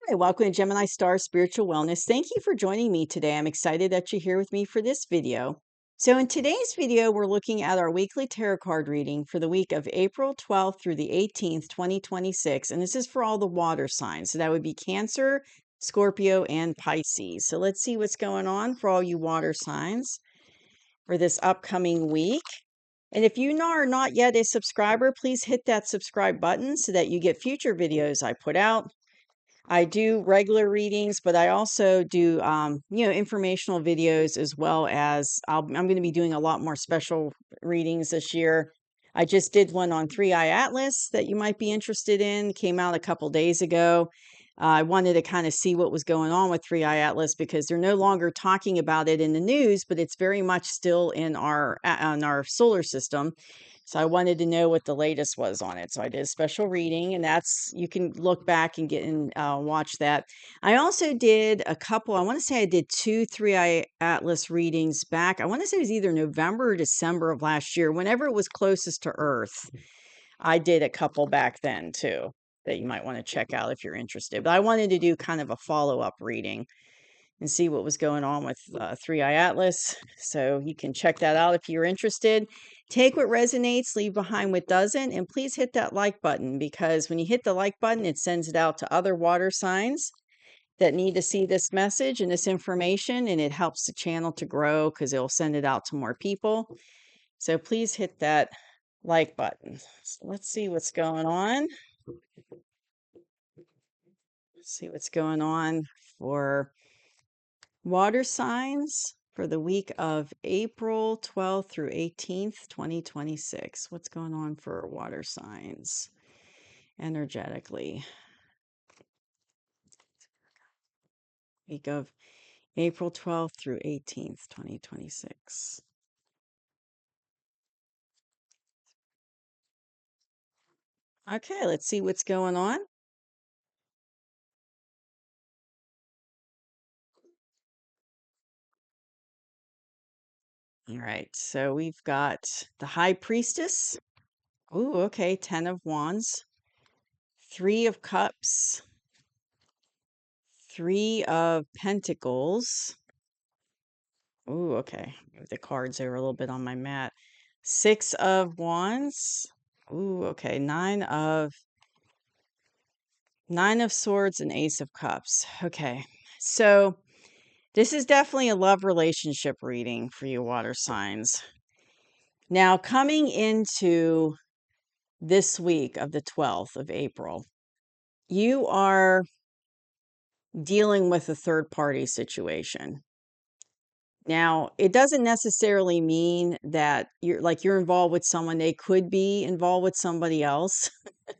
Hi, welcome to Gemini Star Spiritual Wellness. Thank you for joining me today. I'm excited that you're here with me for this video. So in today's video, we're looking at our weekly tarot card reading for the week of April 12th through the 18th, 2026. And this is for all the water signs. So that would be Cancer, Scorpio, and Pisces. So let's see what's going on for all you water signs for this upcoming week. And if you are not yet a subscriber, please hit that subscribe button so that you get future videos I put out. I do regular readings, but I also do, informational videos as well as I'm going to be doing a lot more special readings this year. I just did one on Three Eye Atlas that you might be interested in. Came out a couple days ago. I wanted to kind of see what was going on with Three Eye Atlas because they're no longer talking about it in the news, but it's very much still in our solar system. So I wanted to know what the latest was on it. So I did a special reading, and you can look back and get and watch that. I also did a couple, I want to say I did 2 Three Eye Atlas readings back. I want to say it was either November or December of last year, whenever it was closest to Earth. I did a couple back then too that you might want to check out if you're interested. But I wanted to do kind of a follow-up reading and see what was going on with Three Eye Atlas. So you can check that out if you're interested. Take what resonates, leave behind what doesn't, and please hit that like button because when you hit the like button, it sends it out to other water signs that need to see this message and this information, and it helps the channel to grow because it'll send it out to more people. So please hit that like button. So let's see what's going on. Let's see what's going on for water signs for the week of April 12th through 18th, 2026. What's going on for water signs energetically? Week of April 12th through 18th, 2026. Okay, let's see what's going on. All right, so we've got the High Priestess. Oh, okay, 10 of Wands, 3 of Cups, 3 of Pentacles. Oh, okay. Move the cards over a little bit on my mat. 6 of Wands. Ooh, okay. Nine of Swords and Ace of Cups. Okay. So this is definitely a love relationship reading for you water signs. Now, coming into this week of the 12th of April, you are dealing with a third party situation. Now, it doesn't necessarily mean that you're involved with someone. They could be involved with somebody else.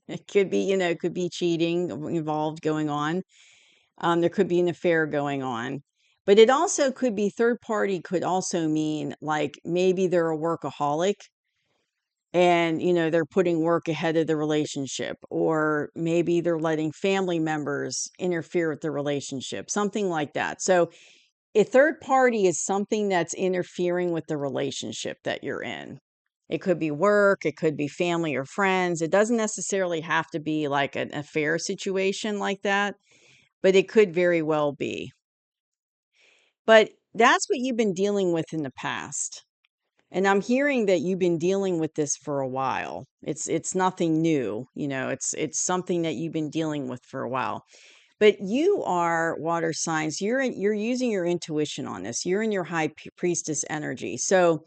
It could be, it could be cheating involved going on. There could be an affair going on. But it also could be third party could also mean like maybe they're a workaholic and, they're putting work ahead of the relationship, or maybe they're letting family members interfere with the relationship, something like that. So a third party is something that's interfering with the relationship that you're in. It could be work, it could be family or friends. It doesn't necessarily have to be like an affair situation like that, but it could very well be. But that's what you've been dealing with in the past. And I'm hearing that you've been dealing with this for a while. It's nothing new, it's something that you've been dealing with for a while. But you are water signs. You're using your intuition on this. You're in your high priestess energy. So,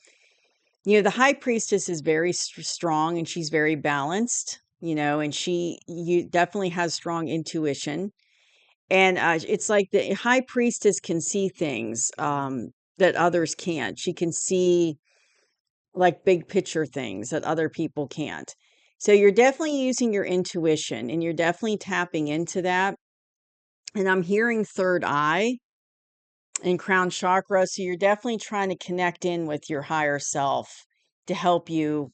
the high priestess is very strong and she's very balanced, and you definitely has strong intuition. And it's like the high priestess can see things that others can't. She can see like big picture things that other people can't. So you're definitely using your intuition and you're definitely tapping into that. And I'm hearing third eye and crown chakra. So you're definitely trying to connect in with your higher self to help you,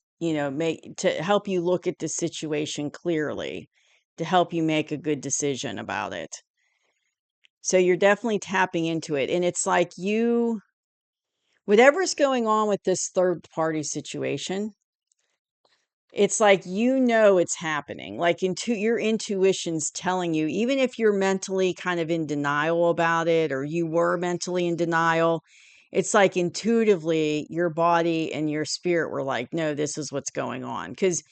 help you look at the situation clearly, to help you make a good decision about it. So you're definitely tapping into it. And it's like whatever's going on with this third party situation, It's like, it's happening. Like your intuition's telling you, even if you're mentally kind of in denial about it, or you were mentally in denial, it's like intuitively your body and your spirit were like, no, this is what's going on. Because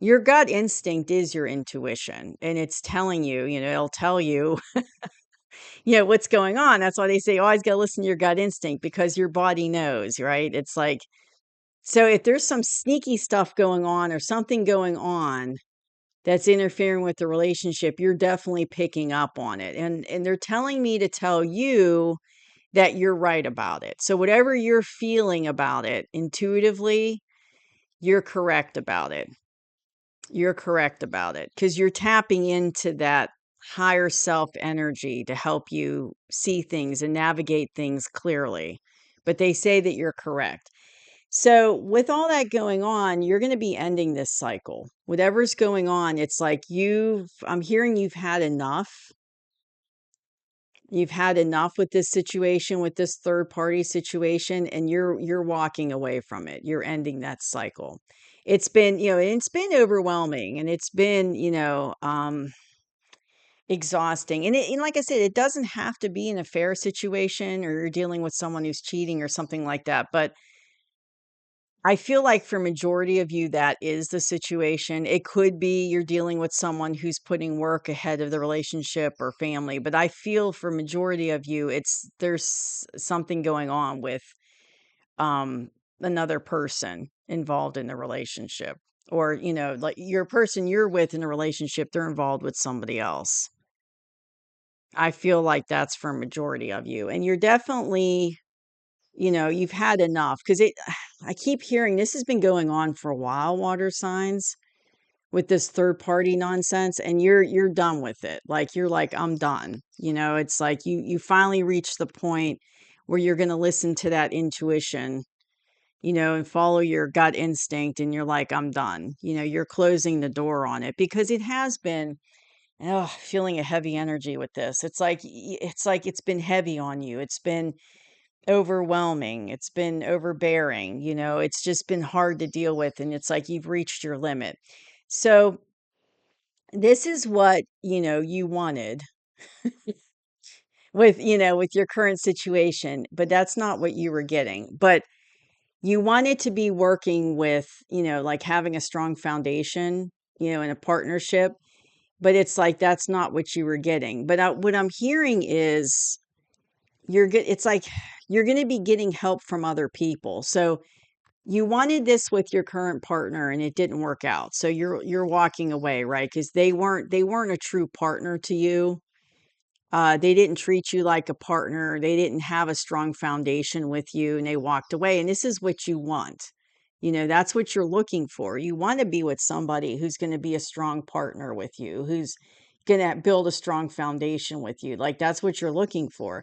your gut instinct is your intuition, and it's telling you, it'll tell you, what's going on. That's why they say you always got to listen to your gut instinct, because your body knows, right? It's like, so if there's some sneaky stuff going on or something going on that's interfering with the relationship, you're definitely picking up on it. And they're telling me to tell you that you're right about it. So whatever you're feeling about it intuitively, you're correct about it. You're correct about it, because you're tapping into that higher self energy to help you see things and navigate things clearly. But they say that you're correct. So, with all that going on, you're going to be ending this cycle. Whatever's going on, it's like I'm hearing you've had enough. You've had enough with this situation, with this third party situation, and you're walking away from it. You're ending that cycle. It's been, it's been overwhelming, and it's been, exhausting. And like I said, it doesn't have to be an affair situation, or you're dealing with someone who's cheating or something like that. But I feel like for majority of you, that is the situation. It could be you're dealing with someone who's putting work ahead of the relationship or family, but I feel for majority of you, there's something going on with um another person involved in the relationship. Or, like your person you're with in a relationship, they're involved with somebody else. I feel like that's for majority of you. And you're definitely, you've had enough, because I keep hearing this has been going on for a while, water signs, with this third party nonsense, and you're done with it. Like, you're like, I'm done. It's like you finally reach the point where you're going to listen to that intuition, and follow your gut instinct, and you're like, I'm done. You're closing the door on it, because it has been, feeling a heavy energy with this. It's like it's been heavy on you. It's been overwhelming. It's been overbearing. It's just been hard to deal with. And it's like you've reached your limit. So this is what, you wanted with your current situation, but that's not what you were getting. But you wanted to be working with, like having a strong foundation, in a partnership. But it's like that's not what you were getting. But what I'm hearing is it's like you're going to be getting help from other people. So you wanted this with your current partner, and it didn't work out. So you're walking away, right? Because they weren't a true partner to you. They didn't treat you like a partner. They didn't have a strong foundation with you, and they walked away. And this is what you want. That's what you're looking for. You want to be with somebody who's going to be a strong partner with you, who's going to build a strong foundation with you. Like, that's what you're looking for.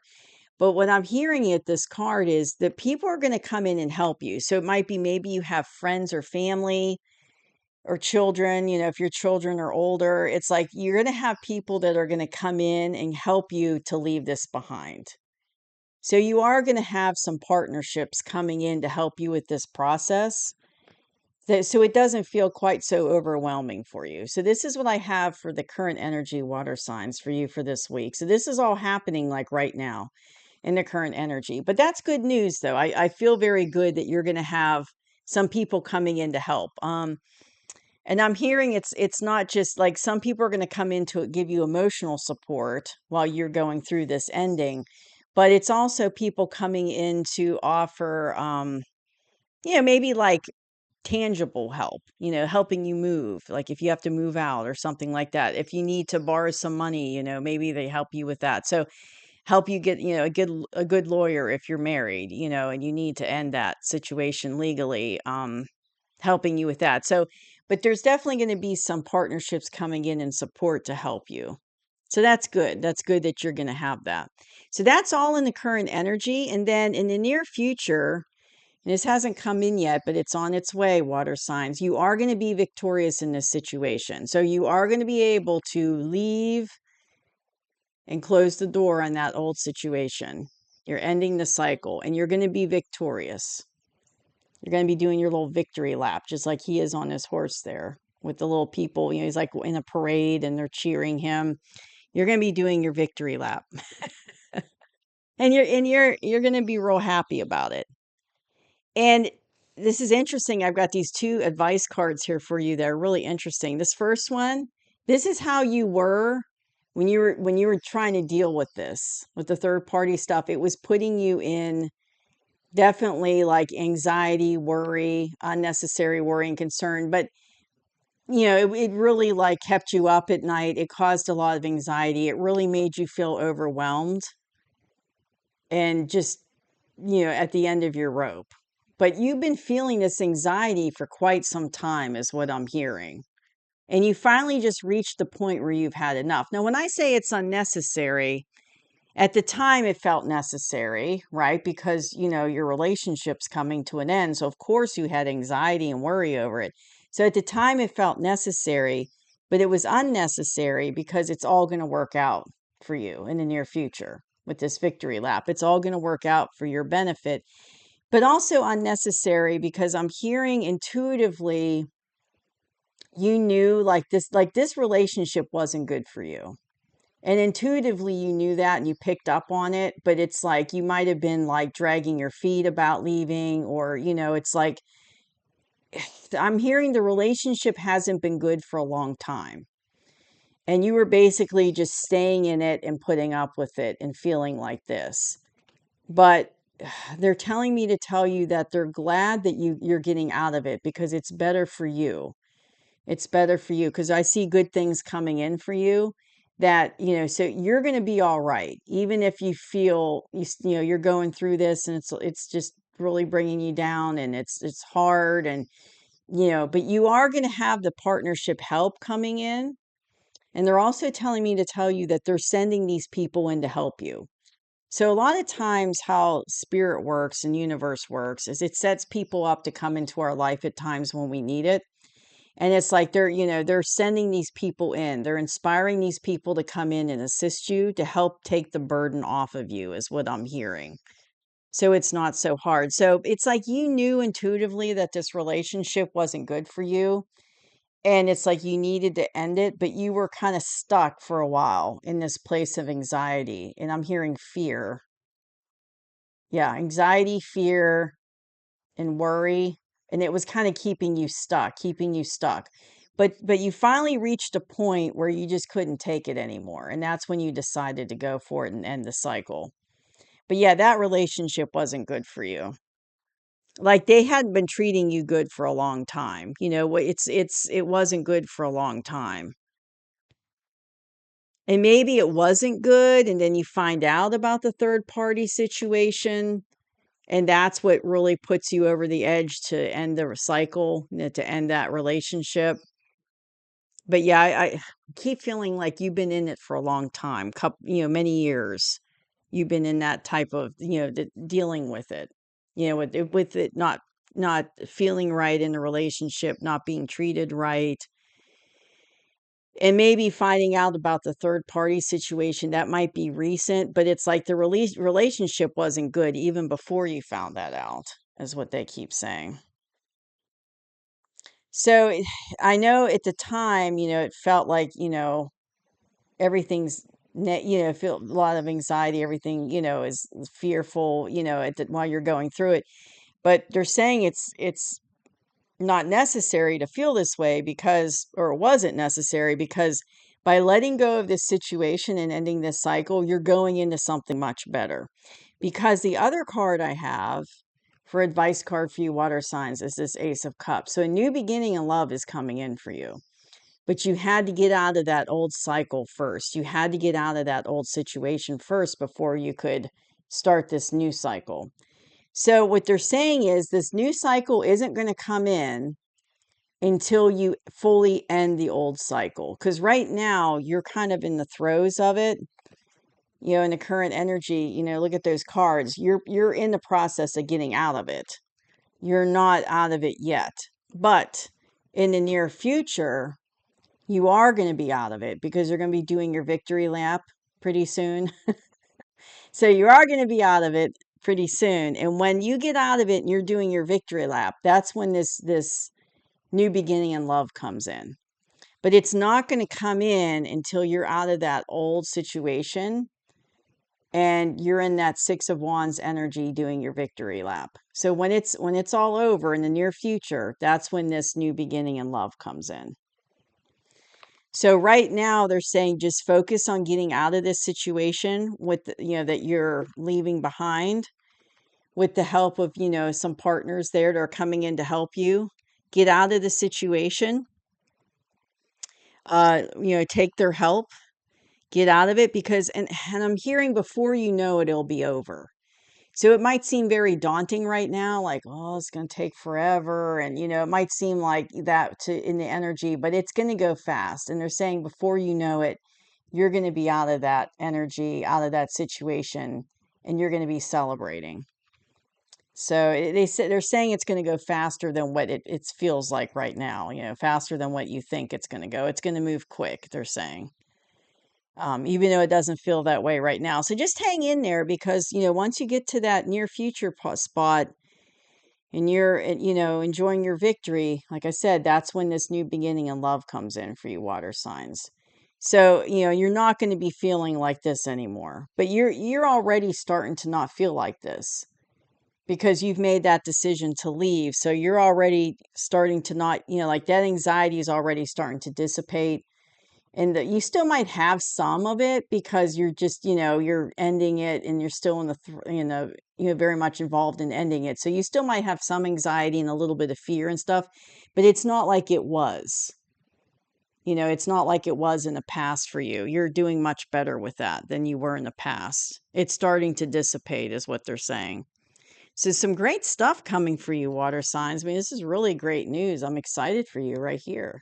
But what I'm hearing at this card is that people are going to come in and help you. So it might be, maybe you have friends or family or children, if your children are older, it's like you're going to have people that are going to come in and help you to leave this behind. So you are going to have some partnerships coming in to help you with this process. So it doesn't feel quite so overwhelming for you. So this is what I have for the current energy, water signs, for you for this week. So this is all happening like right now in the current energy. But that's good news, though. I feel very good that you're going to have some people coming in to help. And I'm hearing it's not just like some people are going to come in to give you emotional support while you're going through this ending, but it's also people coming in to offer, maybe like tangible help, helping you move, like if you have to move out or something like that. If you need to borrow some money, maybe they help you with that. So help you get, a good lawyer if you're married, and you need to end that situation legally, helping you with that. So, but there's definitely going to be some partnerships coming in and support to help you. So that's good. That's good that you're going to have that. So that's all in the current energy. And then in the near future, and this hasn't come in yet, but it's on its way, water signs, you are going to be victorious in this situation. So you are going to be able to leave and close the door on that old situation. You're ending the cycle, and you're going to be victorious. You're going to be doing your little victory lap, just like he is on his horse there with the little people. You know, he's like in a parade and they're cheering him. You're going to be doing your victory lap. And you're going to be real happy about it. And this is interesting. I've got these two advice cards here for you that are really interesting. This first one, this is how you were when you were trying to deal with this, with the third party stuff. It was putting you in definitely like anxiety, worry, unnecessary worry and concern. But you know, it really like kept you up at night. It caused a lot of anxiety. It really made you feel overwhelmed and just, you know, at the end of your rope. But you've been feeling this anxiety for quite some time, is what I'm hearing. And you finally just reached the point where you've had enough. Now, when I say it's unnecessary, at the time it felt necessary, right? Because, you know, your relationship's coming to an end. So, of course, you had anxiety and worry over it. So, at the time it felt necessary, but it was unnecessary because it's all going to work out for you in the near future with this victory lap. It's all going to work out for your benefit, but also unnecessary because I'm hearing intuitively you knew like this relationship wasn't good for you. And intuitively you knew that and you picked up on it, but it's like you might have been like dragging your feet about leaving, or you know, it's like I'm hearing the relationship hasn't been good for a long time. And you were basically just staying in it and putting up with it and feeling like this. But they're telling me to tell you that they're glad that you're getting out of it because it's better for you. It's better for you because I see good things coming in for you that, you know, so you're going to be all right. Even if you feel, you know, you're going through this and it's just really bringing you down and it's hard and, you know, but you are going to have the partnership help coming in. And they're also telling me to tell you that they're sending these people in to help you. So a lot of times how spirit works and universe works is it sets people up to come into our life at times when we need it. And it's like they're, you know, they're sending these people in. They're inspiring these people to come in and assist you to help take the burden off of you is what I'm hearing. So it's not so hard. So it's like you knew intuitively that this relationship wasn't good for you. And it's like you needed to end it, but you were kind of stuck for a while in this place of anxiety. And I'm hearing fear. Yeah, anxiety, fear, and worry, and it was kind of keeping you stuck. But you finally reached a point where you just couldn't take it anymore, and that's when you decided to go for it and end the cycle. But yeah, that relationship wasn't good for you. Like they hadn't been treating you good for a long time. You know, it wasn't good for a long time. And maybe it wasn't good and then you find out about the third party situation. And that's what really puts you over the edge to end the cycle, you know, to end that relationship. But yeah, I keep feeling like you've been in it for a long time, you know, many years. You've been in that type of, you know, dealing with it, you know, with it not feeling right in the relationship, not being treated right, and maybe finding out about the third party situation that might be recent, but it's like the relationship wasn't good even before you found that out, is what they keep saying. So I know at the time, you know, it felt like, you know, everything's you know, feel a lot of anxiety, everything, you know, is fearful, you know, while you're going through it. But they're saying it's not necessary to feel this way because, or it wasn't necessary because by letting go of this situation and ending this cycle, you're going into something much better. Because the other card I have for advice card for you water signs is this Ace of Cups. So a new beginning in love is coming in for you. But you had to get out of that old cycle first. You had to get out of that old situation first before you could start this new cycle. So what they're saying is this new cycle isn't going to come in until you fully end the old cycle. Because right now you're kind of in the throes of it, you know, in the current energy, you know, look at those cards. You're in the process of getting out of it. You're not out of it yet. But in the near future, you are going to be out of it because you're going to be doing your victory lap pretty soon. So you are going to be out of it pretty soon. And when you get out of it and you're doing your victory lap, that's when this new beginning in love comes in. But it's not going to come in until you're out of that old situation and you're in that Six of Wands energy doing your victory lap. So when it's all over in the near future, that's when this new beginning in love comes in. So right now they're saying just focus on getting out of this situation with that you're leaving behind, with the help of, some partners there that are coming in to help you get out of the situation. Take their help, get out of it, because and I'm hearing before you know it, it'll be over. So it might seem very daunting right now, like, oh, it's going to take forever. And, it might seem like that in the energy, but it's going to go fast. And they're saying before you know it, you're going to be out of that energy, out of that situation, and you're going to be celebrating. So they're saying it's going to go faster than what it feels like right now, faster than what you think it's going to go. It's going to move quick, they're saying. Even though it doesn't feel that way right now. So just hang in there, because, once you get to that near future spot and you're, enjoying your victory, like I said, that's when this new beginning in love comes in for you water signs. So, you're not going to be feeling like this anymore, but you're already starting to not feel like this because you've made that decision to leave. So you're already starting to not, like that anxiety is already starting to dissipate. And you still might have some of it because you're just, you're ending it and you're still in very much involved in ending it. So you still might have some anxiety and a little bit of fear and stuff, but it's not like it was. It's not like it was in the past for you. You're doing much better with that than you were in the past. It's starting to dissipate, is what they're saying. So some great stuff coming for you, water signs. I mean, this is really great news. I'm excited for you right here.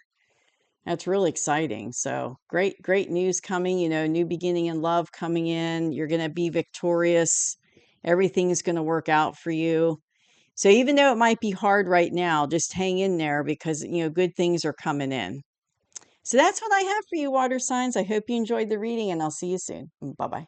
That's really exciting. So great news coming, new beginning in love coming in. You're going to be victorious. Everything is going to work out for you. So even though it might be hard right now, just hang in there, because, good things are coming in. So that's what I have for you, water signs. I hope you enjoyed the reading, and I'll see you soon. Bye-bye.